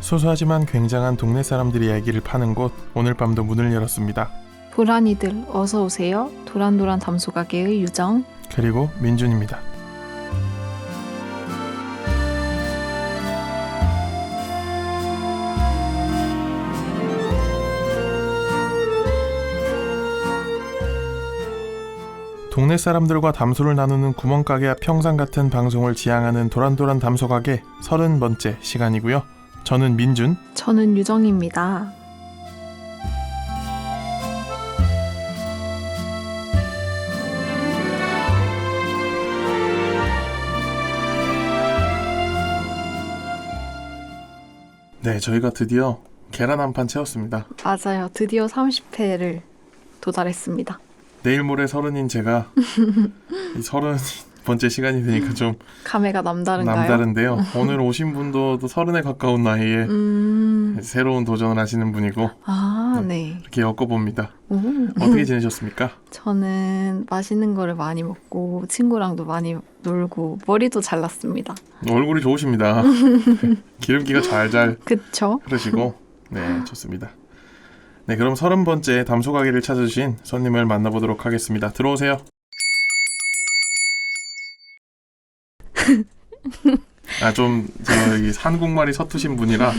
소소하지만 굉장한 동네 사람들의 이야기를 파는 곳, 오늘 밤도 문을 열었습니다. 보라니들 어서 오세요. 도란도란 담소가게의 유정 그리고 민준입니다. 동네 사람들과 담소를 나누는 구멍가게 앞 평상 같은 방송을 지향하는 도란도란 담소가게 30번째 시간이고요. 저는 민준, 저는 유정입니다. 네, 저희가 드디어 계란 한 판 채웠습니다. 맞아요. 드디어 30회를 도달했습니다. 내일 모레 30인 제가 이 30번째 시간이 되니까 좀 감회가 남다른가요? 남다른데요. 오늘 오신 분도 또 30에 가까운 나이에 새로운 도전을 하시는 분이고 네. 이렇게 엮어봅니다. 오. 어떻게 지내셨습니까? 저는 맛있는 거를 많이 먹고 친구랑도 많이 놀고 머리도 잘랐습니다. 얼굴이 좋으십니다. 기름기가 잘잘 그쵸? 흐르시고 네, 좋습니다. 네, 그럼 30번째 담소가게를 찾아주신 손님을 만나보도록 하겠습니다. 들어오세요. 좀 저기 한국말이 서투신 분이라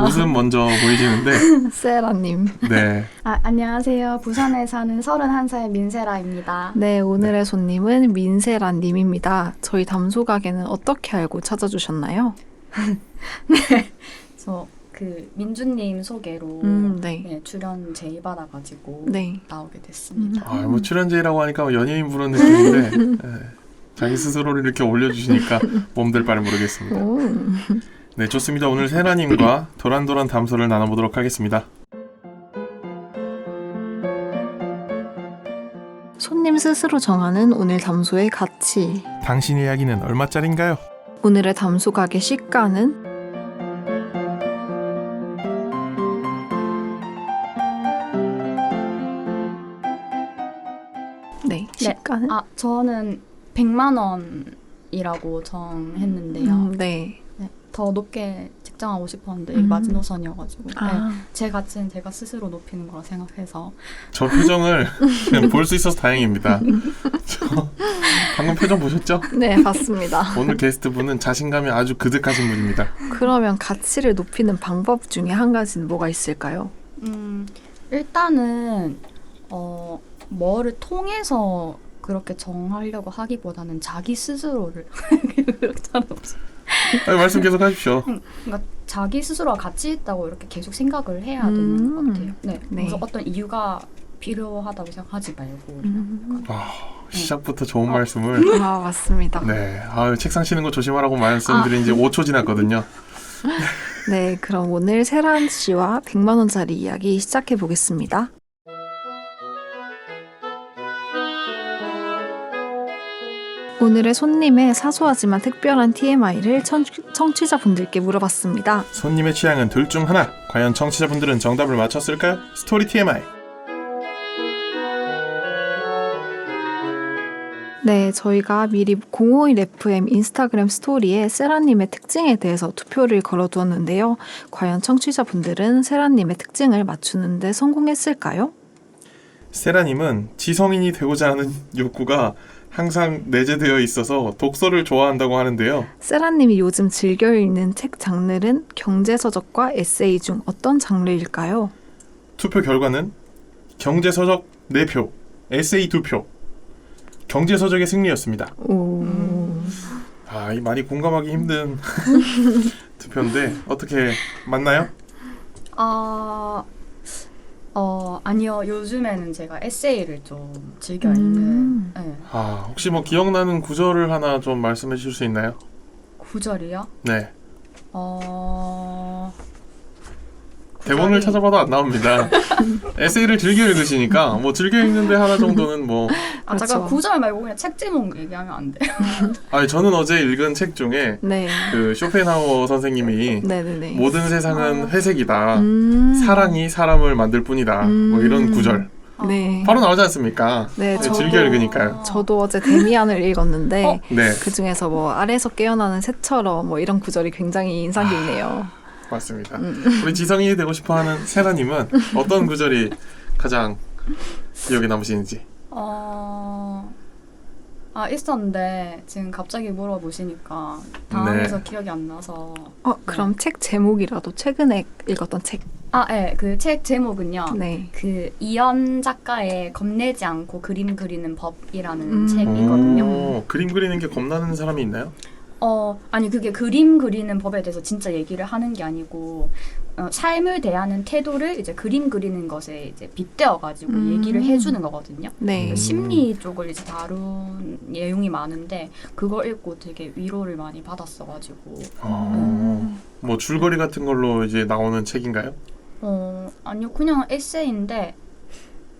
웃음 먼저 보이시는데 세라님. 네. 안녕하세요. 부산에 사는 31살 민세라입니다. 네, 오늘의 손님은 민세라님입니다. 저희 담소가게는 어떻게 알고 찾아주셨나요? 저 민주님 소개로 네. 출연 제의받아가지고 네. 나오게 됐습니다. 뭐 출연제라고 하니까 연예인 부른 느낌인데 자기 스스로를 이렇게 올려주시니까 몸들 바를 모르겠습니다. 네, 좋습니다. 오늘 세라님과 도란도란 담소를 나눠보도록 하겠습니다. 손님 스스로 정하는 오늘 담소의 가치. 당신의 이야기는 얼마짜린가요? 오늘의 담소가게 시가는 네, 시가는 저는 100만 원이라고 정했는데요. 네. 더 높게 책정하고 싶었는데 이게 마지노선이어가지고 아. 제 가치는 제가 스스로 높이는 거라 생각해서 저 표정을 그냥 볼 수 있어서 다행입니다. 방금 표정 보셨죠? 네, 봤습니다. 오늘 게스트분은 자신감이 아주 그득하신 분입니다. 그러면 가치를 높이는 방법 중에 한 가지는 뭐가 있을까요? 일단은 뭐를 통해서 그렇게 정하려고 하기보다는 자기 스스로를 그렇잖아. 말씀 계속 하십시오. 그러니까 자기 스스로가 가치 있다고 이렇게 계속 생각을 해야 되는 것 같아요. 네. 그래서 어떤 이유가 필요하다고 생각하지 말고. 시작부터 좋은 말씀을. 맞습니다. 네, 책상 치는 거 조심하라고 말씀드린 지 5초 지났거든요. 네, 그럼 오늘 세란 씨와 100만 원짜리 이야기 시작해 보겠습니다. 오늘의 손님의 사소하지만 특별한 TMI를 청취자분들께 물어봤습니다. 손님의 취향은 둘 중 하나. 과연 청취자분들은 정답을 맞췄을까요? 스토리 TMI. 네, 저희가 미리 051FM 인스타그램 스토리에 세라님의 특징에 대해서 투표를 걸어두었는데요. 과연 청취자분들은 세라님의 특징을 맞추는데 성공했을까요? 세라님은 지성인이 되고자 하는 욕구가 항상 내재되어 있어서 독서를 좋아한다고 하는데요. 세라님이 요즘 즐겨 읽는 책 장르는 경제서적과 에세이 중 어떤 장르일까요? 투표 결과는 경제서적 4표, 에세이 2표. 경제서적의 승리였습니다. 이 많이 공감하기 힘든 투표인데 어떻게 맞나요? 아니요. 요즘에는 제가 에세이를 좀 즐겨 읽는. 네. 혹시 뭐 기억나는 구절을 하나 좀 말씀해 주실 수 있나요? 구절이요? 네. 대본을 찾아봐도 안 나옵니다. 에세이를 즐겨 읽으시니까 뭐 즐겨 읽는데 하나 정도는 뭐. 그렇죠. 잠깐 구절 말고 그냥 책 제목 얘기하면 안 돼요? 저는 어제 읽은 책 중에 그 쇼펜하우어 선생님이 모든 세상은 회색이다. 사랑이 사람을 만들 뿐이다. 뭐 이런 구절. 네. 바로 나오지 않습니까? 네, 즐겨 읽으니까요. 저도 어제 데미안을 읽었는데 네. 그 중에서 뭐 아래에서 깨어나는 새처럼 뭐 이런 구절이 굉장히 인상 깊네요. 맞습니다. 우리 지성이 되고 싶어하는 세라님은 어떤 구절이 가장 기억에 남으시는지? 있었는데 지금 갑자기 물어보시니까 당황해서 네. 기억이 안 나서. 그럼 책 제목이라도 최근에 읽었던 책. 네. 그 책 제목은요. 네. 그 이연 작가의 겁내지 않고 그림 그리는 법이라는 책이거든요. 그림 그리는 게 겁나는 사람이 있나요? 아니 그게 그림 그리는 법에 대해서 진짜 얘기를 하는 게 아니고 삶을 대하는 태도를 이제 그림 그리는 것에 이제 빗대어 가지고 얘기를 해주는 거거든요. 네. 심리 쪽을 이제 다룬 내용이 많은데 그걸 읽고 되게 위로를 많이 받았어가지고. 뭐 줄거리 같은 걸로 이제 나오는 책인가요? 아니요 그냥 에세이인데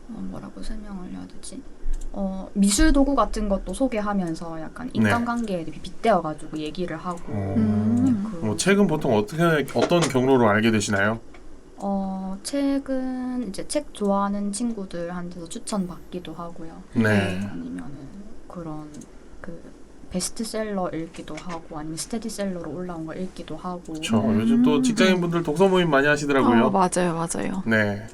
뭐라고 설명을 해야 되지? 미술 도구 같은 것도 소개하면서 약간 인간관계에 빗대어가지고 얘기를 하고. 뭐 책은 보통 어떤 경로로 알게 되시나요? 책은 이제 책 좋아하는 친구들한테서 추천받기도 하고요. 네. 아니면은 그런 그 베스트셀러 읽기도 하고 아니면 스테디셀러로 올라온 걸 읽기도 하고. 그렇죠. 요즘 또 직장인분들 독서 모임 많이 하시더라고요. 맞아요. 네.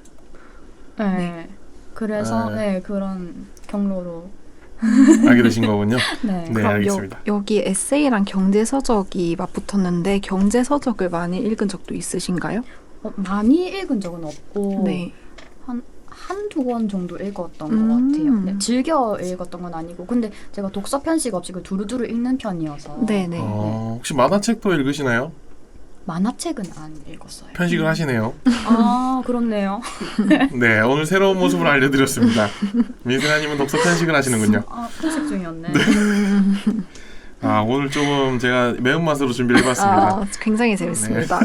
네. 그래서 그런 경로로 알게 되신 거군요. 네. 네, 알겠습니다. 여기 에세이랑 경제서적이 맞붙었는데 경제서적을 많이 읽은 적도 있으신가요? 많이 읽은 적은 없고 네. 한두 권 정도 읽었던 것 같아요. 네, 즐겨 읽었던 건 아니고 근데 제가 독서 편식 없이 그 두루두루 읽는 편이어서. 네네. 혹시 만화책도 읽으시나요? 만화책은 안 읽었어요. 편식을 하시네요. 그렇네요. 네, 오늘 새로운 모습을 알려드렸습니다. 민승아님은 독서 편식을 하시는군요. 편식 중이었네. 오늘 조금 제가 매운맛으로 준비를 해봤습니다. 굉장히 재밌습니다.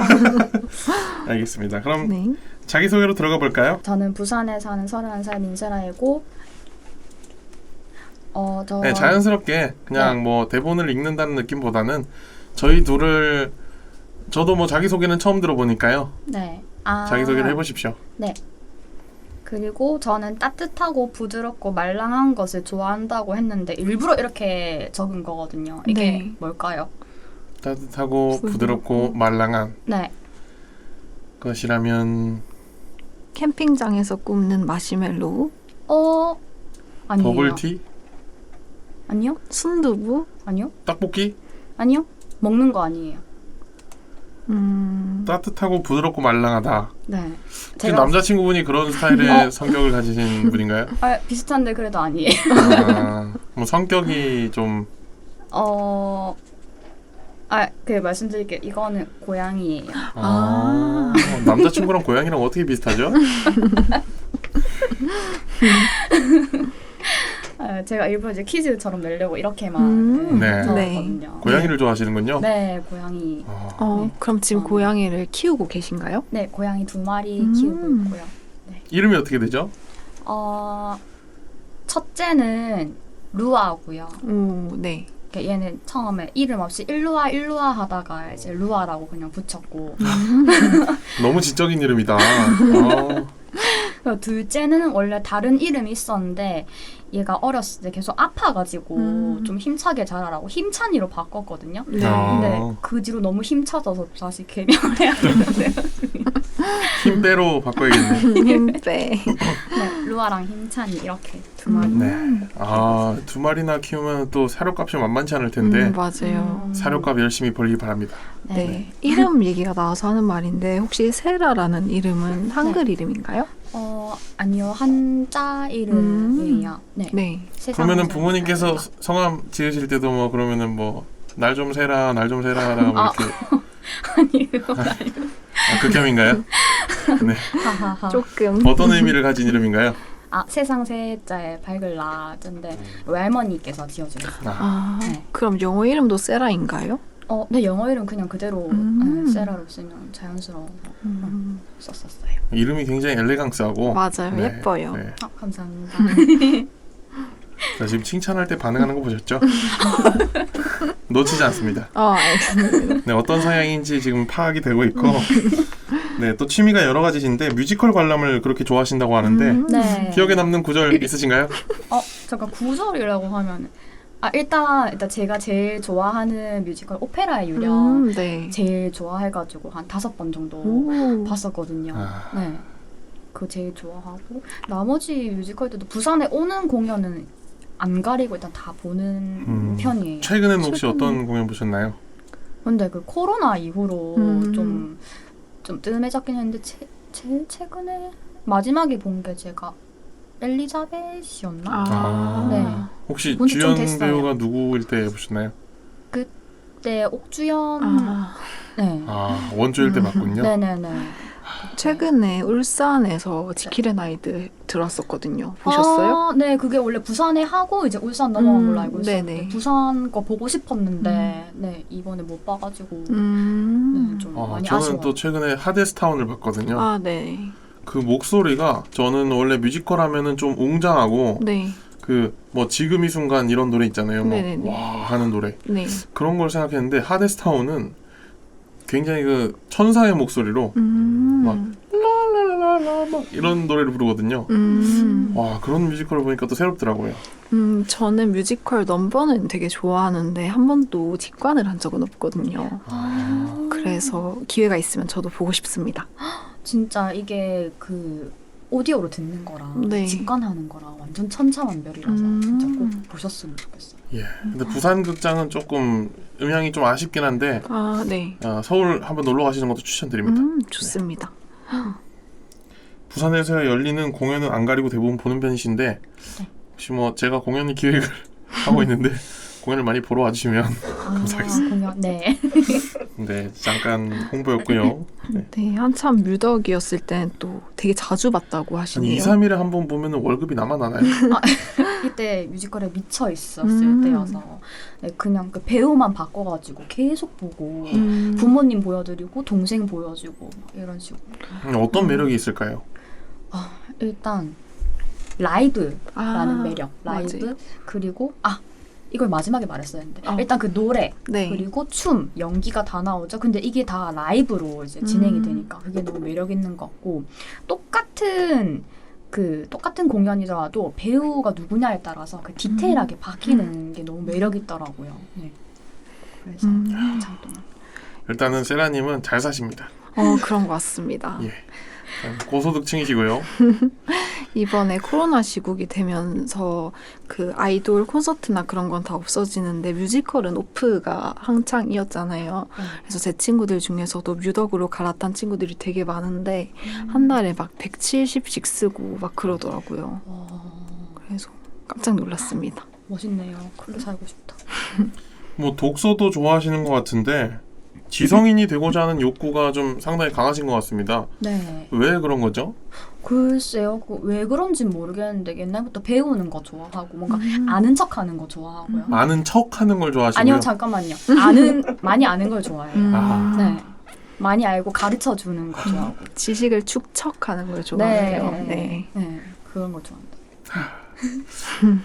알겠습니다. 그럼 네. 자기소개로 들어가 볼까요? 저는 부산에 사는 31살 민세라이고 네, 자연스럽게 그냥 뭐 대본을 읽는다는 느낌보다는 저희 둘을 저도 뭐 자기소개는 처음 들어보니까요. 네. 자기소개를 해보십시오. 네. 그리고 저는 따뜻하고 부드럽고 말랑한 것을 좋아한다고 했는데 일부러 이렇게 적은 거거든요. 이게 네. 뭘까요? 따뜻하고 부드럽고 말랑한 네. 것이라면 캠핑장에서 굽는 마시멜로우? 아니에요. 버블티? 아니요? 순두부? 아니요? 떡볶이? 아니요? 먹는 거 아니에요. 따뜻하고 부드럽고 말랑하다. 네. 지금 남자친구분이 그런 스타일의 성격을 가지신 분인가요? 비슷한데 그래도 아니에요. 뭐 성격이 좀 말씀드릴게요. 이거는 고양이에요. 남자친구랑 고양이랑 어떻게 비슷하죠? 제가 일부러 이제 퀴즈처럼 내려고 이렇게만 적었거든요. 고양이를 좋아하시는군요. 네, 고양이. 그럼 지금 고양이를 키우고 계신가요? 네, 고양이 2마리 키우고 있고요. 네. 이름이 어떻게 되죠? 첫째는 루아고요. 네. 얘는 처음에 이름 없이 일루아 하다가 이제 루아라고 그냥 붙였고. 너무 지적인 이름이다. 둘째는 원래 다른 이름이 있었는데 얘가 어렸을 때 계속 아파가지고 좀 힘차게 자라라고 힘찬이로 바꿨거든요. 네. 근데 그 뒤로 너무 힘차져서 다시 개명을 해야 되는데 힘빼로 바꿔야겠네. 힘빼. 네, 루아랑 힘찬이 이렇게 2마리. 네. 2마리나 키우면 또 사료값이 만만치 않을 텐데 맞아요. 사료값 열심히 벌기 바랍니다. 네. 이름 얘기가 나와서 하는 말인데 혹시 세라라는 이름은 한글 이름인가요? 아니요. 한자 이름이에요. 네. 그러면은 부모님께서 성함 지으실 때도 뭐 그러면은 뭐 날 좀 세라 뭐 이렇게 아니요. 극혐인가요? 네. 조금. 어떤 의미를 가진 이름인가요? 세상 세자에 밝을 나자인데 외할머니께서 지어주셨어요. 네. 그럼 영어 이름도 세라인가요? 네, 영어 이름 그냥 그대로 세라로 쓰면 자연스러워서 썼었어요. 이름이 굉장히 엘레강스하고 맞아요. 예뻐요. 네. 감사합니다. 자, 지금 칭찬할 때 반응하는 거 보셨죠? 놓치지 않습니다. 알겠습니다. 네, 어떤 성향인지 지금 파악이 되고 있고 네, 또 취미가 여러 가지신데 뮤지컬 관람을 그렇게 좋아하신다고 하는데 네. 기억에 남는 구절 있으신가요? 잠깐 구절이라고 하면 일단 제가 제일 좋아하는 뮤지컬 오페라의 유령 네. 제일 좋아해가지고 한 5번 정도 오. 봤었거든요. 아. 네. 그거 제일 좋아하고 나머지 뮤지컬들도 부산에 오는 공연은 안 가리고 일단 다 보는 편이에요. 최근에는 혹시 최근에- 어떤 공연 보셨나요? 근데 그 코로나 이후로 음. 좀 뜸해졌긴 했는데 제일 최근에 마지막에 본 게 제가 엘리자벳이었나? 아. 네. 혹시 본지 좀 주연 됐어요. 배우가 누구일 때 보셨나요? 그때 옥주연 아. 네. 원조일 때 봤군요. 네네네. 최근에 울산에서 지킬의 나이드 들어왔었거든요. 보셨어요? 네, 그게 원래 부산에 하고 이제 울산 넘어간 걸로 알고 있었는데 네네. 부산 거 보고 싶었는데 네 이번에 못 봐가지고 네, 좀 많이 저는 아쉬워. 또 최근에 하데스타운을 봤거든요. 아, 네. 그 목소리가 저는 원래 뮤지컬 하면은 좀 웅장하고 네. 그 뭐 지금 이 순간 이런 노래 있잖아요. 뭐 네네네. 와 하는 노래 네. 그런 걸 생각했는데 하데스타운은 굉장히 그 천사의 목소리로 막 라라라라 막 이런 노래를 부르거든요. 와 그런 뮤지컬을 보니까 또 새롭더라고요. 저는 뮤지컬 넘버는 되게 좋아하는데 한 번도 직관을 한 적은 없거든요. 그래서 기회가 있으면 저도 보고 싶습니다. 진짜 이게 그 오디오로 듣는 거랑 네. 직관하는 거랑 완전 천차만별이라서 진짜 꼭 보셨으면 좋겠어요. 예. 근데 부산 극장은 조금 음향이 좀 아쉽긴 한데 아, 네. 서울 한번 놀러 가시는 것도 추천드립니다. 좋습니다. 부산에서 열리는 공연은 안 가리고 대부분 보는 편이신데 혹시 뭐 제가 공연 기획을 하고 있는데 공연을 많이 보러 와주시면 감사하겠습니다. 공연 네. 네 잠깐 홍보였고요. 네. 네, 한참 뮤덕이었을 때는 또 되게 자주 봤다고 한 하시네요. 2, 3일에 한 번 보면 월급이 남아나나요? 이때 뮤지컬에 미쳐 있었을 때여서 네, 그냥 그 배우만 바꿔가지고 계속 보고 부모님 보여드리고 동생 보여주고 막 이런 식으로. 어떤 매력이 있을까요? 일단 라이브라는 매력, 라이브 맞아요. 그리고 이걸 마지막에 말했어야 했는데 어. 일단 그 노래 네. 그리고 춤, 연기가 다 나오죠. 근데 이게 다 라이브로 이제 진행이 되니까 그게 너무 매력 있는 것 같고 똑같은 공연이더라도 배우가 누구냐에 따라서 그 디테일하게 바뀌는 게 너무 매력 있더라고요. 네. 그래서 장동. 일단은 세라님은 잘 사십니다. 그런 것 같습니다. 예. 고소득층이시고요. 이번에 코로나 시국이 되면서 그 아이돌 콘서트나 그런 건 다 없어지는데 뮤지컬은 오프가 한창이었잖아요. 그래서 제 친구들 중에서도 뮤덕으로 갈아탄 친구들이 되게 많은데 한 달에 막 170씩 쓰고 막 그러더라고요. 그래서 깜짝 놀랐습니다. 멋있네요. 그걸로 살고 싶다. 뭐 독서도 좋아하시는 것 같은데 지성인이 되고자 하는 욕구가 좀 상당히 강하신 것 같습니다. 네. 왜 그런 거죠? 글쎄요. 왜 그런진 모르겠는데 옛날부터 배우는 거 좋아하고 뭔가 아는 척하는 거 좋아하고요. 아는 척하는 걸 좋아하시고요. 아니요, 잠깐만요. 많이 아는 걸 좋아해요. 아. 네. 많이 알고 가르쳐 주는 거 좋아하고. 지식을 축척하는 걸 좋아해요. 네. 네. 그런 거 좋아합니다.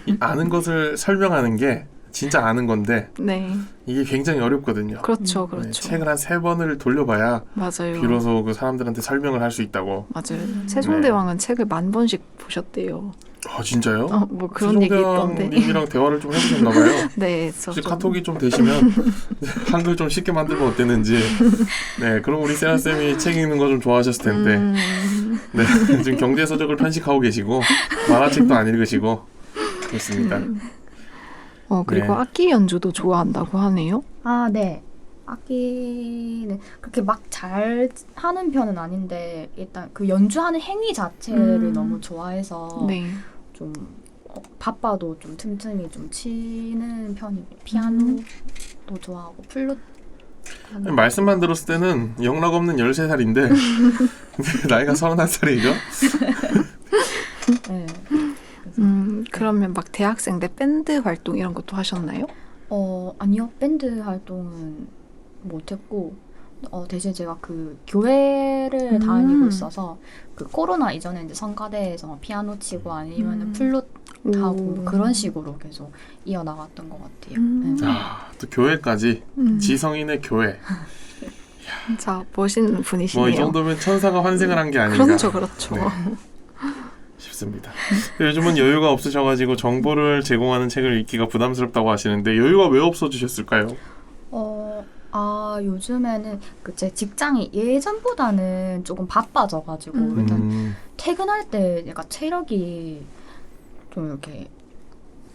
이 아는 것을 설명하는 게 진짜 아는 건데 네. 이게 굉장히 어렵거든요. 그렇죠. 네, 그렇죠. 책을 한 3번을 돌려봐야 맞아요. 비로소 그 사람들한테 설명을 할 수 있다고. 맞아요. 세종대왕은 책을 10,000번씩 보셨대요. 아 진짜요? 뭐 그런 얘기 있던데. 세종대왕님이랑 대화를 좀 해보셨나봐요. 네, 혹시 카톡이 좀 되시면 한글 좀 쉽게 만들면 어땠는지. 네, 그럼 우리 세라쌤이 책 읽는 거 좀 좋아하셨을 텐데. 네, 지금 경제서적을 편식하고 계시고 만화책도 안 읽으시고 그렇습니다. 그리고 네. 악기 연주도 좋아한다고 하네요. 네. 악기는 그렇게 막 잘 하는 편은 아닌데 일단 그 연주하는 행위 자체를 너무 좋아해서 네. 좀 바빠도 좀 틈틈이 좀 치는 편이고 피아노도 좋아하고 플룻 말씀만 들었을 때는 영락 없는 13살인데 나이가 31살이죠? 네. 그러면 막 대학생 때 밴드 활동 이런 것도 하셨나요? 아니요. 밴드 활동은 못했고 대신 제가 그 교회를 다니고 있어서 그 코로나 이전에 이제 성가대에서 피아노 치고 아니면 플룻 하고 그런 식으로 계속 이어나갔던 것 같아요. 네. 또 교회까지 지성인의 교회. 진짜 멋있는 분이시네요. 뭐 이 정도면 천사가 환생을 한 게 아닌가. 그렇죠, 그렇죠. 네. 싶습니다. 요즘은 여유가 없으셔가지고 정보를 제공하는 책을 읽기가 부담스럽다고 하시는데 여유가 왜 없어지셨을까요? 요즘에는 제 직장이 예전보다는 조금 바빠져가지고 일단 퇴근할 때 약간 체력이 좀 이렇게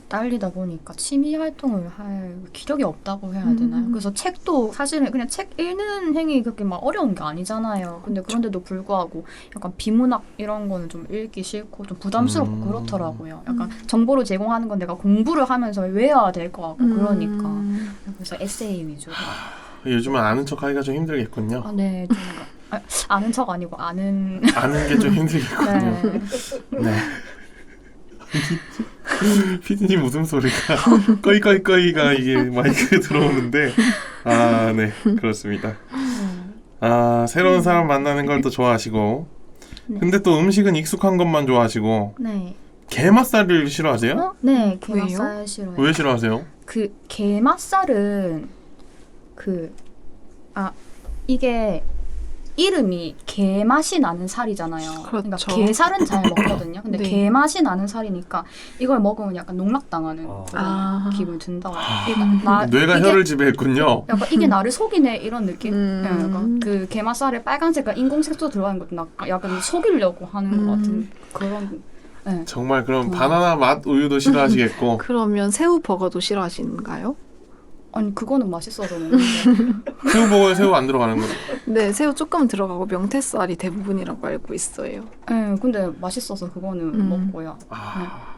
딸리다 보니까 취미 활동을 할 기력이 없다고 해야 되나요? 그래서 책도 사실은 그냥 책 읽는 행위 그렇게 막 어려운 게 아니잖아요. 근데 그런데도 불구하고 약간 비문학 이런 거는 좀 읽기 싫고 좀 부담스럽고 그렇더라고요. 약간 정보를 제공하는 건 내가 공부를 하면서 외워야 될 것 같고 그러니까. 그래서 에세이 위주로. 요즘은 아는 척 하기가 좀 힘들겠군요. 네, 좀 아는 척 아니고 아는 게 좀 힘들겠군요. 네. 네. 피디님 웃음소리가 꺼이꺼이꺼이가 이게 마이크에 들어오는데 네, 그렇습니다. 새로운 사람 만나는 걸 또 좋아하시고 네. 근데 또 음식은 익숙한 것만 좋아하시고 네. 게맛살을 싫어하세요? 네, 게맛살 싫어요. 왜 싫어하세요? 게맛살은 이게 이름이 게맛이 나는 살이잖아요. 그렇죠. 그러니까 게살은 잘 먹거든요. 근데 네. 게맛이 나는 살이니까 이걸 먹으면 약간 농락당하는 그런 기분이 든다고. 뇌가 혀를 지배했군요. 약간 이게 나를 속이네 이런 느낌. 음. 약간 그 게맛살에 빨간색과 인공색소 들어가는 것도 약간 속이려고 하는 것 같은 그런. 네. 정말 그럼 바나나 맛 우유도 싫어하시겠고 그러면 새우 버거도 싫어하시는가요? 아니 그거는 맛있어서 먹는데. 새우 버거에 새우 안 들어가는 거죠? 네, 새우 조금 들어가고 명태살이 대부분이라고 알고 있어요. 네, 근데 맛있어서 그거는 먹고요.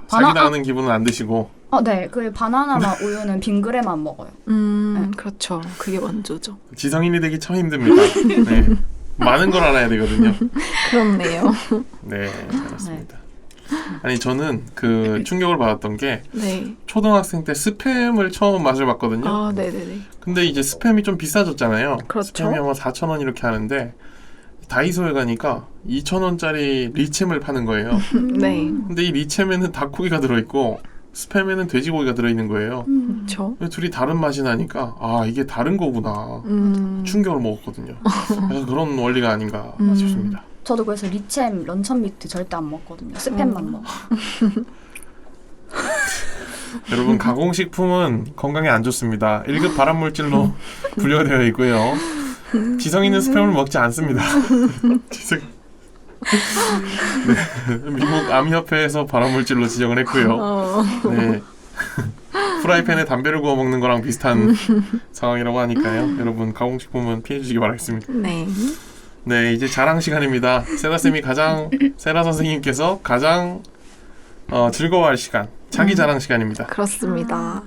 사기 당하는 기분은 안 드시고. 네, 그 바나나 맛 우유는 빙그레만 먹어요. 그렇죠. 그게 원조죠. 지성인이 되기 참 힘듭니다. 네. 많은 걸 알아야 되거든요. 그렇네요. 네, 그렇습니다. 아니 저는 충격을 받았던 게 네. 초등학생 때 스팸을 처음 맛을 봤거든요. 네네네. 근데 이제 스팸이 좀 비싸졌잖아요. 그렇죠. 스팸이 아마 4,000원 이렇게 하는데 다이소에 가니까 2,000원짜리 리챔을 파는 거예요. 네. 근데 이 리챔에는 닭고기가 들어있고 스팸에는 돼지고기가 들어있는 거예요. 그렇죠. 둘이 다른 맛이 나니까 이게 다른 거구나. 충격을 먹었거든요. 그래서 그런 원리가 아닌가 싶습니다. 저도 그래서 리챔, 런천 미트 절대 안 먹거든요. 스팸만 먹어. 여러분 가공식품은 건강에 안 좋습니다. 1급 발암물질로 분류되어 있고요. 지성이는 스팸을 먹지 않습니다. 네, 미국 암협회에서 발암물질로 지정을 했고요. 네. 프라이팬에 담배를 구워 먹는 거랑 비슷한 상황이라고 하니까요. 여러분 가공식품은 피해 주시기 바라겠습니다. 네. 네, 이제 자랑 시간입니다. 세라 선생님께서 가장 즐거워할 시간, 자기 자랑 시간입니다. 그렇습니다.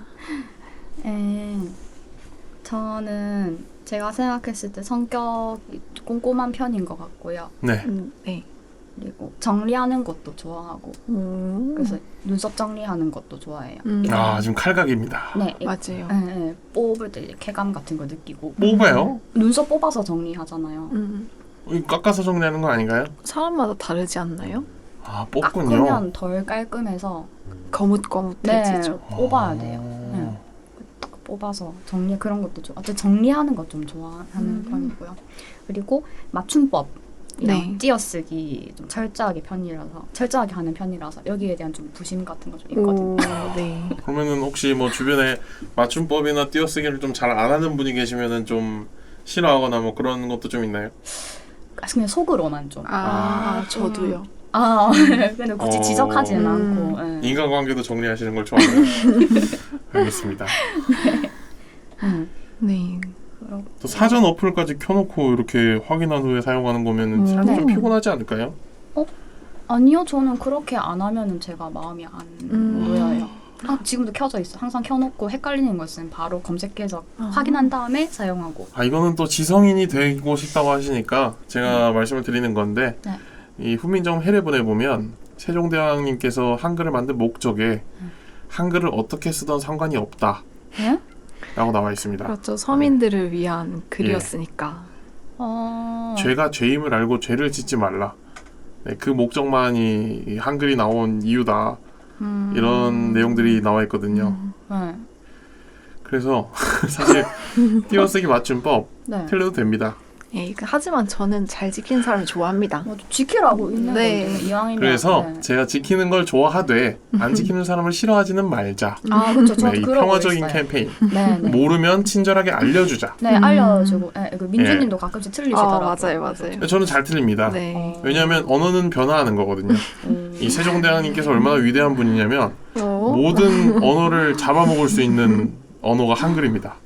저는 제가 생각했을 때 성격이 꼼꼼한 편인 것 같고요. 네. 네. 그리고 정리하는 것도 좋아하고 그래서 눈썹 정리하는 것도 좋아해요. 지금 칼각입니다. 네, 맞아요. 네, 뽑을 때 쾌감 같은 거 느끼고. 뽑아요? 눈썹 뽑아서 정리하잖아요. 깎아서 정리하는 거 아닌가요? 사람마다 다르지 않나요? 뽑군요. 깎으면 덜 깔끔해서 거뭇거뭇해지죠. 네, 뽑아야 돼요. 네. 뽑아서 그런 것도 어쨌든 정리하는 거 좀 좋아하는 편이고요. 그리고 맞춤법 이런 띄어쓰기 좀 철저하게 하는 편이라서 여기에 대한 좀 부심 같은 거 좀 있거든요. 네. 그러면은 혹시 뭐 주변에 맞춤법이나 띄어쓰기를 좀 잘 안 하는 분이 계시면은 좀 싫어하거나 뭐 그런 것도 좀 있나요? 그냥 속으로만 좀. 저도요. 근데 굳이 지적하지는 않고. 네. 인간관계도 정리하시는 걸 좋아해요. 알겠습니다. 네. 또 사전 어플까지 켜놓고 이렇게 확인한 후에 사용하는 거면은 사실 좀 피곤하지 않을까요? 아니요, 저는 그렇게 안 하면은 제가 마음이 안 놓여요. 지금도 켜져 있어. 항상 켜놓고 헷갈리는 것은 바로 검색해서 확인한 다음에 사용하고. 이거는 또 지성인이 되고 싶다고 하시니까 제가 말씀을 드리는 건데 이 훈민정 해례본에 보면 세종대왕님께서 한글을 만든 목적에 한글을 어떻게 쓰던 상관이 없다 라고 나와 있습니다. 그렇죠. 서민들을 위한 글이었으니까. 죄가 죄임을 알고 죄를 짓지 말라. 그 목적만이 이 한글이 나온 이유다. 이런 내용들이 나와 있거든요. 그래서 사실 띄어쓰기 맞춤법 틀려도 됩니다. 예, 하지만 저는 잘 지키는 사람을 좋아합니다. 뭐 지키라고 있는 네. 건데 이왕이면. 그래서 네. 제가 지키는 걸 좋아하되 안 지키는 사람을 싫어하지는 말자. 아 그렇죠. 저도 네, 이 그러고 평화적인 있어요. 캠페인. 네, 네. 모르면 친절하게 알려주자. 네 알려주고. 네, 그 민주님도 가끔씩 틀리시더라고요. 맞아요. 저는 잘 틀립니다. 네. 왜냐하면 언어는 변화하는 거거든요. 이 세종대왕님께서 얼마나 위대한 분이냐면 모든 언어를 잡아먹을 수 있는 언어가 한글입니다.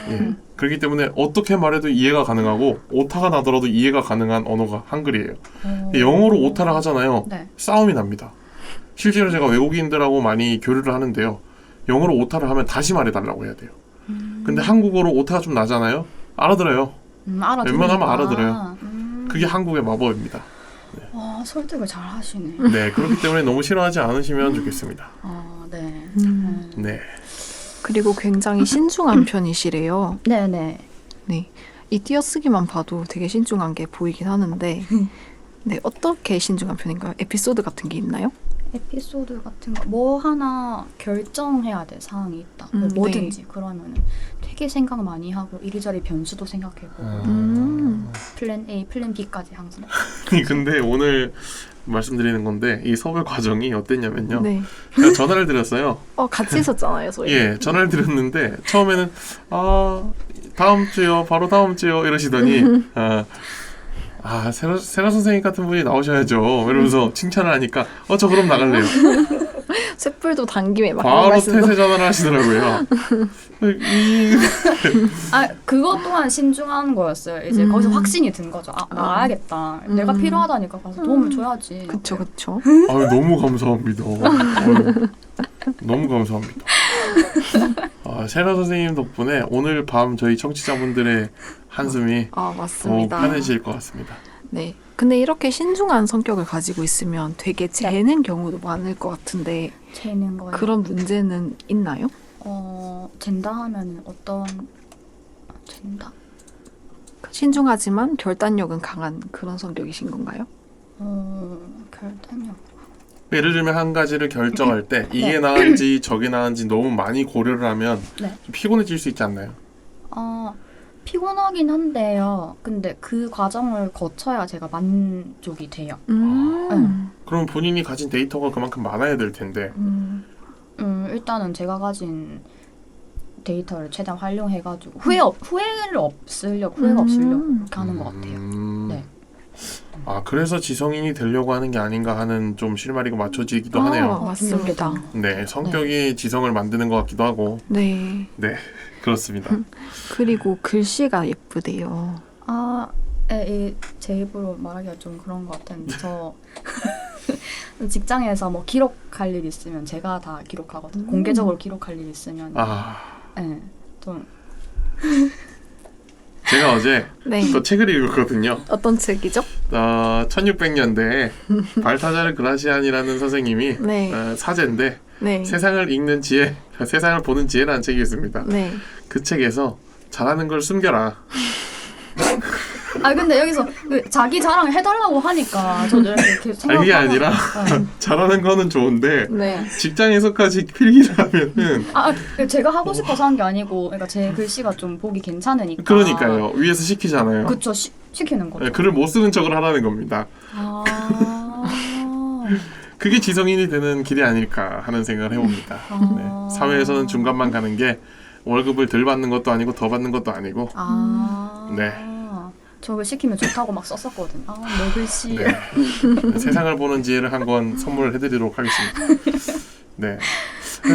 예. 그렇기 때문에 어떻게 말해도 이해가 가능하고 오타가 나더라도 이해가 가능한 언어가 한글이에요. 영어로 오타를 하잖아요. 네. 싸움이 납니다. 실제로 제가 외국인들하고 많이 교류를 하는데요. 영어로 오타를 하면 다시 말해달라고 해야 돼요. 근데 한국어로 오타가 좀 나잖아요. 알아들어요. 웬만하면 알아들어요. 그게 한국의 마법입니다. 와 설득을 잘 하시네. 네, 그렇기 때문에 너무 싫어하지 않으시면 좋겠습니다. 네. 네. 그리고 굉장히 신중한 편이시래요. 네네. 네. 이 띄어쓰기만 봐도 되게 신중한 게 보이긴 하는데 네, 어떻게 신중한 편인가요? 에피소드 같은 게 있나요? 에피소드 같은 거 뭐 하나 결정해야 될 사항이 있다. 뭐 네. 뭐든지 그러면은 되게 생각 많이 하고 이리저리 변수도 생각해보고 플랜 A, 플랜 B까지 항상. 근데 오늘 말씀드리는 건데 이 수업의 과정이 어땠냐면요. 네. 제가 전화를 드렸어요. 같이 있었잖아요, 저희. 예, 전화를 드렸는데 처음에는 다음 주요, 바로 다음 주요 이러시더니 세라 선생님 같은 분이 나오셔야죠. 이러면서 칭찬을 하니까 저 그럼 나갈래요. 쇳불도 당김에 막 바로 말씀도. 태세 전화를 하시더라고요. 그것 또한 신중한 거였어요. 이제 거기서 확신이 든 거죠. 나가야겠다. 내가 필요하다니까 가서 도움을 줘야지. 그쵸. 아유, 너무 감사합니다. 아유, 너무 감사합니다. 세라 선생님 덕분에 오늘 밤 저희 청취자분들의 한숨이 맞습니다. 편해질 것 같습니다. 네. 근데 이렇게 신중한 성격을 가지고 있으면 되게 재는 경우도 많을 것 같은데 재는 거예요. 그런 문제는 있나요? 젠다 하면은 어떤 젠다? 신중하지만 결단력은 강한 그런 성격이신 건가요? 결단력. 예를 들면 한 가지를 결정할 때 이게 나은지 저게 나은지 너무 많이 고려를 하면 좀 피곤해질 수 있지 않나요? 피곤하긴 한데요. 근데 그 과정을 거쳐야 제가 만족이 돼요. 그럼 본인이 가진 데이터가 그만큼 많아야 될 텐데. 일단은 제가 가진 데이터를 최대한 활용해가지고 후회가 없으려고 그렇게 하는 것 같아요. 네. 그래서 지성인이 되려고 하는 게 아닌가 하는 좀 실마리가 맞춰지기도 하네요. 맞습니다. 네, 성격이 지성을 만드는 것 같기도 하고. 네. 네, 그렇습니다. 그리고 글씨가 예쁘대요. 제 입으로 말하기가 좀 그런 것 같은데 저 직장에서 뭐 기록할 일 있으면 제가 다 기록하거든요. 공개적으로 기록할 일 있으면 좀 제가 어제 또 책을 읽었거든요. 어떤 책이죠? 1600년대에 발타자르 그라시안이라는 선생님이 사제인데 세상을 읽는 지혜, 세상을 보는 지혜라는 책이 있습니다. 그 책에서 잘하는 걸 숨겨라. 근데 여기서 자기 자랑 해달라고 하니까 저도 이렇게 생각하고 이게 아니라 잘하는 거는 좋은데 직장에서까지 필기를 하면은 제가 하고 싶어서 한 게 아니고 그러니까 제 글씨가 좀 보기 괜찮으니까 그러니까요. 위에서 시키잖아요. 그쵸. 시키는 거죠. 글을 못 쓰는 척을 하라는 겁니다. 그게 지성인이 되는 길이 아닐까 하는 생각을 해봅니다. 네. 사회에서는 중간만 가는 게 월급을 덜 받는 것도 아니고 더 받는 것도 아니고 네. 저걸 시키면 좋다고 막 썼었거든. 내 글씨. 네. 세상을 보는 지혜를 한 권 선물을 해드리도록 하겠습니다. 네.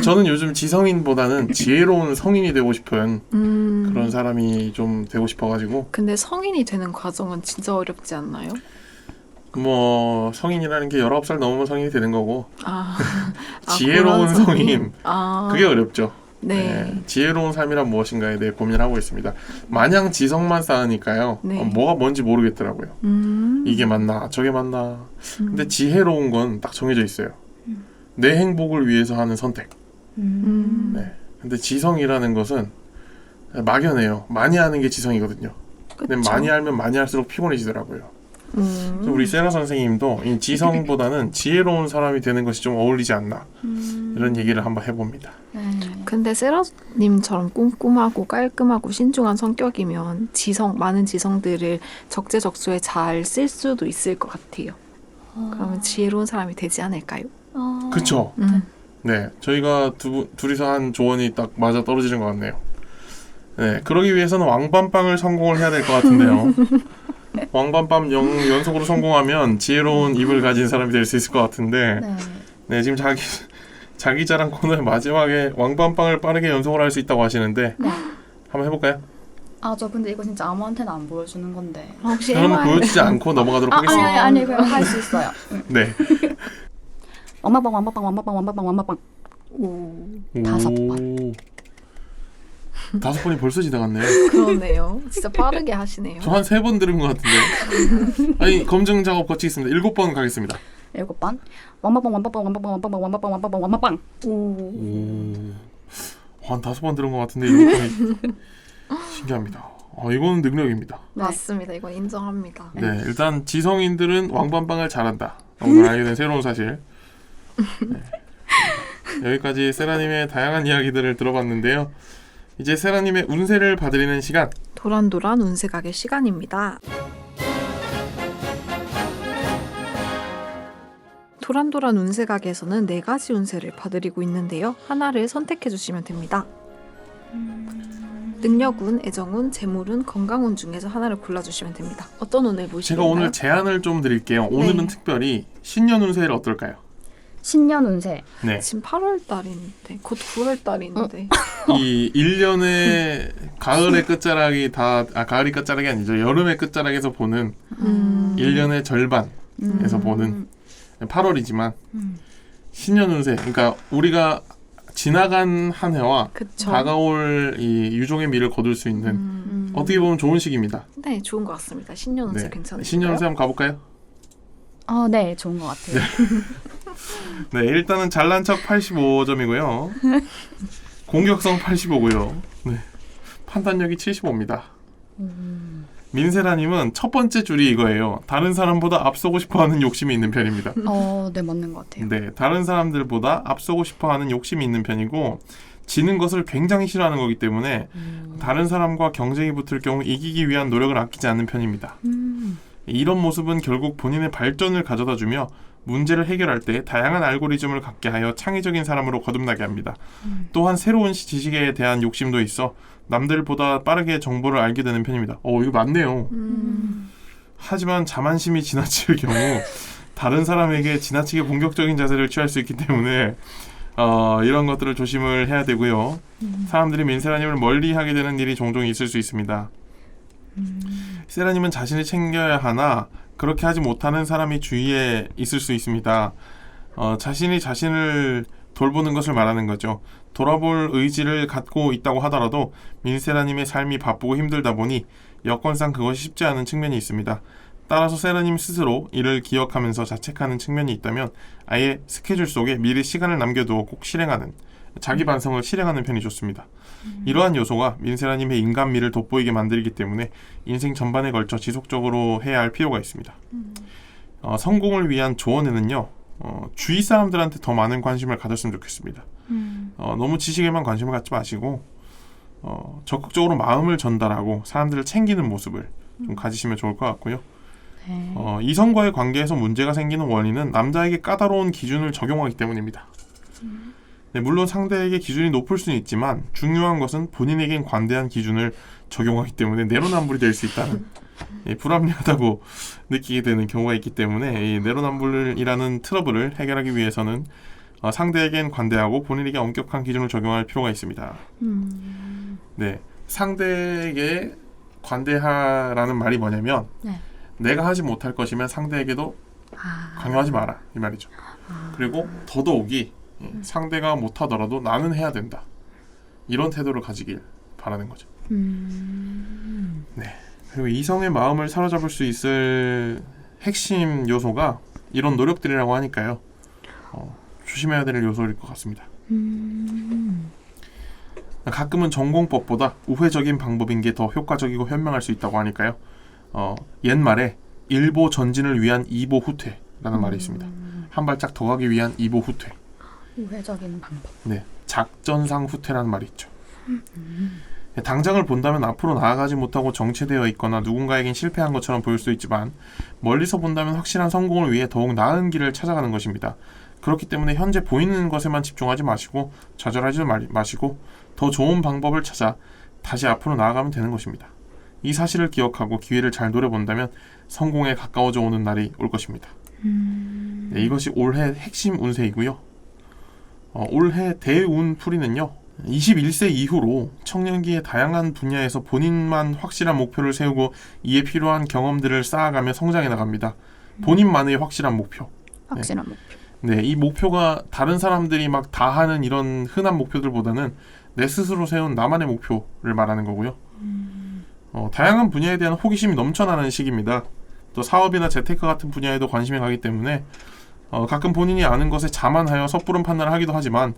저는 요즘 지성인보다는 지혜로운 성인이 되고 싶은 그런 사람이 좀 되고 싶어가지고. 근데 성인이 되는 과정은 진짜 어렵지 않나요? 뭐 성인이라는 게 19살 넘으면 성인이 되는 거고 지혜로운 성인 그게 어렵죠. 네. 지혜로운 삶이란 무엇인가에 대해 고민을 하고 있습니다. 마냥 지성만 쌓으니까요. 뭐가 뭔지 모르겠더라고요. 이게 맞나 저게 맞나. 근데 지혜로운 건 딱 정해져 있어요. 내 행복을 위해서 하는 선택. 네. 근데 지성이라는 것은 막연해요. 많이 하는 게 지성이거든요. 근데 많이 알면 많이 할수록 피곤해지더라고요. 우리 세라 선생님도 이 지성보다는 지혜로운 사람이 되는 것이 좀 어울리지 않나 이런 얘기를 한번 해봅니다. 근데 세라님처럼 꼼꼼하고 깔끔하고 신중한 성격이면 많은 지성들을 적재적소에 잘 쓸 수도 있을 것 같아요. 그러면 지혜로운 사람이 되지 않을까요? 그쵸? 네, 저희가 둘이서 한 조언이 딱 맞아 떨어지는 것 같네요. 네, 그러기 위해서는 왕밤빵을 성공을 해야 될 것 같은데요. 왕밤빵 연속으로 성공하면 지혜로운 입을 가진 사람이 될 수 있을 것 같은데, 네, 지금 자기 자랑 코너의 마지막에 왕밤빵을 빠르게 연속으로 할 수 있다고 하시는데, 네. 한번 해볼까요? 저 근데 이거 진짜 아무한테나 안 보여주는 건데. 혹시 그러면 보여주지 않고 넘어가도록 하겠습니다. 아니 그냥 할 수 있어요. 네. 왕밤빵. 오, 5번. 5번이 벌써 지나갔네요. 그러네요. 진짜 빠르게 하시네요. 저 한 3번 들은 것 같은데. 아니, 검증 작업 거치겠습니다. 7번 가겠습니다. 7번. 왕밤빵. 오. 한 5번 들은 것 같은데 7번이 신기합니다. 이거는 능력입니다. 맞습니다. 이건 인정합니다. 네, 일단 지성인들은 왕밤빵을 잘한다. 오늘 알게 된 새로운 사실. 네. 여기까지 세라님의 다양한 이야기들을 들어봤는데요. 이제 세라님의 운세를 봐드리는 시간. 도란도란 운세각의 시간입니다. 도란도란 운세각에서는 4가지 운세를 봐드리고 있는데요. 하나를 선택해 주시면 됩니다. 능력운, 애정운, 재물운, 건강운 중에서 하나를 골라주시면 됩니다. 어떤 운을 보시나요? 제가 오늘 제안을 좀 드릴게요. 오늘은 네. 특별히 신년 운세를 어떨까요? 신년 운세. 네. 지금 8월 달인데 곧 9월 달인데 이 1년의 가을의 끝자락이 가을이 끝자락이 아니죠. 여름의 끝자락에서 보는 1년의 절반에서 보는 8월이지만 신년 운세. 그러니까 우리가 지나간 한 해와 그쵸. 다가올 이 유종의 미를 거둘 수 있는 어떻게 보면 좋은 시기입니다. 네, 좋은 것 같습니다. 신년 운세 네. 괜찮으신가요? 신년 운세 한번 가볼까요? 네, 좋은 것 같아요. 네, 일단은 잘난 척 85점이고요. 공격성 85고요. 네, 판단력이 75입니다. 민세라님은 첫 번째 줄이 이거예요. 다른 사람보다 앞서고 싶어하는 욕심이 있는 편입니다. 네, 맞는 것 같아요. 네, 다른 사람들보다 앞서고 싶어하는 욕심이 있는 편이고 지는 것을 굉장히 싫어하는 거기 때문에 다른 사람과 경쟁이 붙을 경우 이기기 위한 노력을 아끼지 않는 편입니다. 이런 모습은 결국 본인의 발전을 가져다주며 문제를 해결할 때 다양한 알고리즘을 갖게 하여 창의적인 사람으로 거듭나게 합니다. 또한 새로운 지식에 대한 욕심도 있어 남들보다 빠르게 정보를 알게 되는 편입니다. 이거 맞네요. 하지만 자만심이 지나칠 경우 다른 사람에게 지나치게 공격적인 자세를 취할 수 있기 때문에 이런 것들을 조심을 해야 되고요. 사람들이 민세라님을 멀리하게 되는 일이 종종 있을 수 있습니다. 세라님은 자신을 챙겨야 하나 그렇게 하지 못하는 사람이 주위에 있을 수 있습니다. 자신이 자신을 돌보는 것을 말하는 거죠. 돌아볼 의지를 갖고 있다고 하더라도 민세라님의 삶이 바쁘고 힘들다 보니 여건상 그것이 쉽지 않은 측면이 있습니다. 따라서 세라님 스스로 이를 기억하면서 자책하는 측면이 있다면 아예 스케줄 속에 미리 시간을 남겨두어 꼭 실행하는 자기 반성을 실행하는 편이 좋습니다. 이러한 요소가 민세라님의 인간미를 돋보이게 만들기 때문에 인생 전반에 걸쳐 지속적으로 해야 할 필요가 있습니다. 성공을 위한 조언에는요. 주위 사람들한테 더 많은 관심을 가졌으면 좋겠습니다. 너무 지식에만 관심을 갖지 마시고 적극적으로 마음을 전달하고 사람들을 챙기는 모습을 좀 가지시면 좋을 것 같고요. 이성과의 관계에서 문제가 생기는 원인은 남자에게 까다로운 기준을 적용하기 때문입니다. 네, 물론 상대에게 기준이 높을 수는 있지만 중요한 것은 본인에겐 관대한 기준을 적용하기 때문에 내로남불이 될 수 있다는 불합리하다고 느끼게 되는 경우가 있기 때문에 이 내로남불이라는 트러블을 해결하기 위해서는 상대에겐 관대하고 본인에게 엄격한 기준을 적용할 필요가 있습니다. 네, 상대에게 관대하라는 말이 뭐냐면 내가 하지 못할 것이면 상대에게도 강요하지 마라 이 말이죠. 그리고 더더욱이 상대가 못하더라도 나는 해야 된다. 이런 태도를 가지길 바라는 거죠. 네. 그리고 이성의 마음을 사로잡을 수 있을 핵심 요소가 이런 노력들이라고 하니까요. 조심해야 될 요소일 것 같습니다. 가끔은 전공법보다 우회적인 방법인 게 더 효과적이고 현명할 수 있다고 하니까요. 옛말에 일보 전진을 위한 이보 후퇴라는 말이 있습니다. 한 발짝 더 가기 위한 이보 후퇴. 우회적인 방법. 네, 작전상 후퇴라는 말이 있죠. 당장을 본다면 앞으로 나아가지 못하고 정체되어 있거나 누군가에겐 실패한 것처럼 보일 수 있지만 멀리서 본다면 확실한 성공을 위해 더욱 나은 길을 찾아가는 것입니다. 그렇기 때문에 현재 보이는 것에만 집중하지 마시고 좌절하지 마시고 더 좋은 방법을 찾아 다시 앞으로 나아가면 되는 것입니다. 이 사실을 기억하고 기회를 잘 노려본다면 성공에 가까워져 오는 날이 올 것입니다. 네, 이것이 올해 핵심 운세이고요. 올해 대운풀이는요. 21세 이후로 청년기의 다양한 분야에서 본인만 확실한 목표를 세우고 이에 필요한 경험들을 쌓아가며 성장해 나갑니다. 본인만의 확실한 목표. 확실한 목표. 네, 이 목표가 다른 사람들이 막 다 하는 이런 흔한 목표들보다는 내 스스로 세운 나만의 목표를 말하는 거고요. 다양한 분야에 대한 호기심이 넘쳐나는 시기입니다. 또 사업이나 재테크 같은 분야에도 관심이 가기 때문에 가끔 본인이 아는 것에 자만하여 섣부른 판단을 하기도 하지만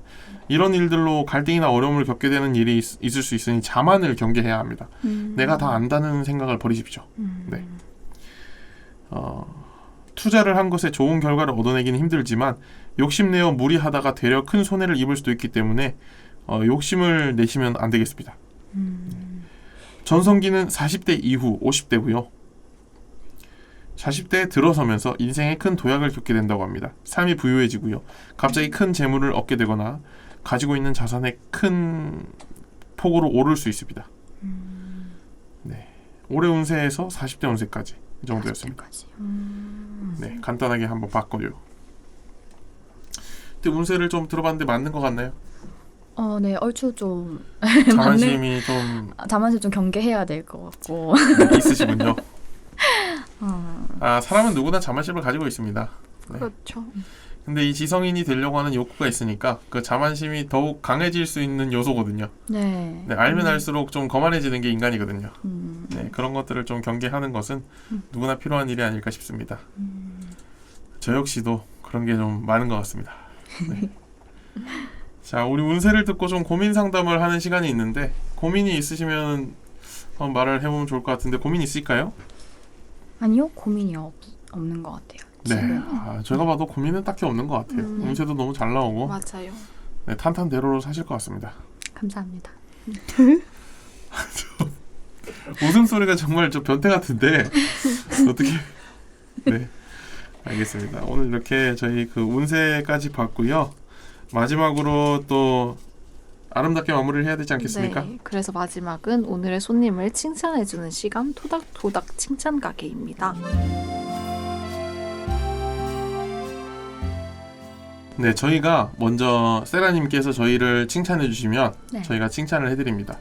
이런 일들로 갈등이나 어려움을 겪게 되는 일이 있을 수 있으니 자만을 경계해야 합니다. 내가 다 안다는 생각을 버리십시오. 네. 투자를 한 것에 좋은 결과를 얻어내기는 힘들지만 욕심내어 무리하다가 되려 큰 손해를 입을 수도 있기 때문에 욕심을 내시면 안 되겠습니다. 전성기는 40대 이후 50대고요. 40대에 들어서면서 인생에 큰 도약을 겪게 된다고 합니다. 삶이 부유해지고요. 갑자기 큰 재물을 얻게 되거나 가지고 있는 자산의 큰 폭으로 오를 수 있습니다. 네, 올해 운세에서 40대 운세까지 이 정도였습니다. 네, 간단하게 한번 봤고요. 근데 운세를 좀 들어봤는데 맞는 것 같나요? 네, 얼추 좀 자만심이 좀 자만심 좀 경계해야 될 것 같고. 네, 있으시군요. 사람은 누구나 자만심을 가지고 있습니다. 네. 그렇죠. 근데 이 지성인이 되려고 하는 욕구가 있으니까 그 자만심이 더욱 강해질 수 있는 요소거든요. 네. 네, 알면 알수록 좀 거만해지는 게 인간이거든요. 네, 그런 것들을 좀 경계하는 것은 누구나 필요한 일이 아닐까 싶습니다. 저 역시도 그런 게 좀 많은 것 같습니다. 네. 자, 우리 운세를 듣고 좀 고민 상담을 하는 시간이 있는데 고민이 있으시면 한번 말을 해보면 좋을 것 같은데 고민 있을까요? 아니요, 고민이 없는 것 같아요. 네, 지금. 제가 봐도 고민은 딱히 없는 것 같아요. 운세도 너무 잘 나오고 맞아요. 네, 탄탄대로로 사실 것 같습니다. 감사합니다. 웃음소리가 정말 저 변태 같은데 어떻게 네, 알겠습니다. 오늘 이렇게 저희 그 운세까지 봤고요. 마지막으로 또 아름답게 마무리를 해야 되지 않겠습니까? 네, 그래서 마지막은 오늘의 손님을 칭찬해주는 시간 토닥토닥 칭찬 가게입니다. 네, 저희가 먼저 세라님께서 저희를 칭찬해 주시면 네. 저희가 칭찬을 해드립니다.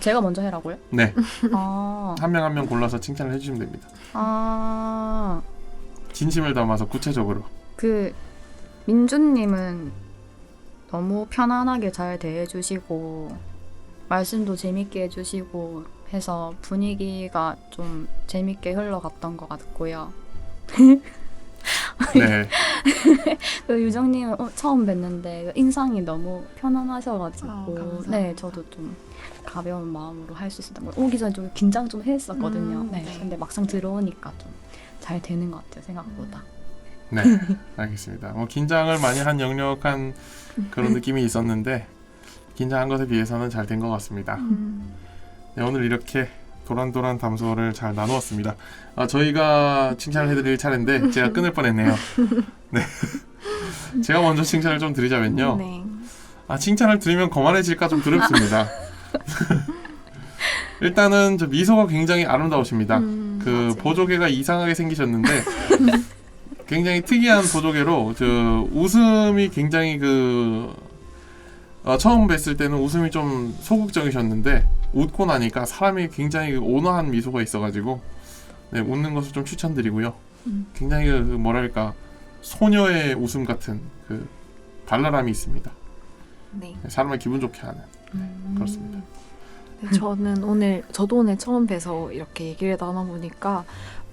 제가 먼저 해라고요? 네, 아, 한 명 한 명 골라서 칭찬을 해주시면 됩니다. 진심을 담아서 구체적으로. 그 민주님은 너무 편안하게 잘 대해주시고 말씀도 재밌게 해주시고 해서 분위기가 좀 재밌게 흘러갔던 것 같고요. 네, 그 유정님은 처음 뵀는데 인상이 너무 편안하셔가지고 감사합니다. 네, 저도 좀 가벼운 마음으로 할 수 있었던 거. 오기 전에 좀 긴장 좀 했었거든요. 네, 네. 근데 막상 들어오니까 좀 잘 되는 것 같아요, 생각보다. 네, 알겠습니다. 긴장을 많이 한 역력한 그런 느낌이 있었는데 긴장한 것에 비해서는 잘 된 것 같습니다. 네, 오늘 이렇게 도란도란 담소를 잘 나누었습니다. 저희가 칭찬을 해드릴 차례인데 제가 끊을 뻔했네요. 네, 제가 먼저 칭찬을 좀 드리자면요. 네. 칭찬을 드리면 거만해질까 좀 두렵습니다. 일단은 저 미소가 굉장히 아름다우십니다. 그 맞아요. 보조개가 이상하게 생기셨는데 굉장히 특이한 보조개로 저 웃음이 굉장히 처음 뵀을 때는 웃음이 좀 소극적이셨는데 웃고 나니까 사람이 굉장히 온화한 미소가 있어가지고 네, 웃는 것을 좀 추천드리고요. 굉장히 뭐랄까 소녀의 웃음 같은 그 발랄함이 있습니다. 네. 사람을 기분 좋게 하는 그렇습니다. 네, 저도 오늘 처음 뵈서 이렇게 얘기를 나눠보니까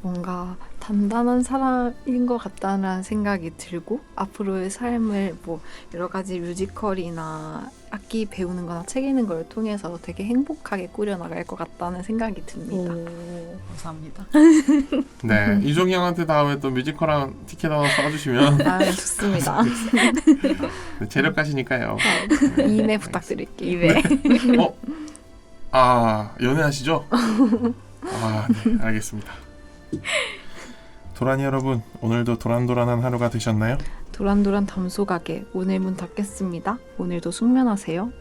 뭔가 단단한 사람인 것 같다는 생각이 들고 앞으로의 삶을 뭐 여러 가지 뮤지컬이나 악기 배우는 거나 책 읽는 걸 통해서 되게 행복하게 꾸려나갈 것 같다는 생각이 듭니다. 오, 감사합니다. 네, 이종이 형한테 다음에 또 뮤지컬한 티켓 하나 쏴주시면 아, 좋습니다. 네, 재력가시니까요. 이메 부탁드릴게요. 입에. 연애하시죠? 네, 알겠습니다. 도란이 여러분, 오늘도 도란도란한 하루가 되셨나요? 도란도란 담소 가게 오늘 문 닫겠습니다. 오늘도 숙면하세요.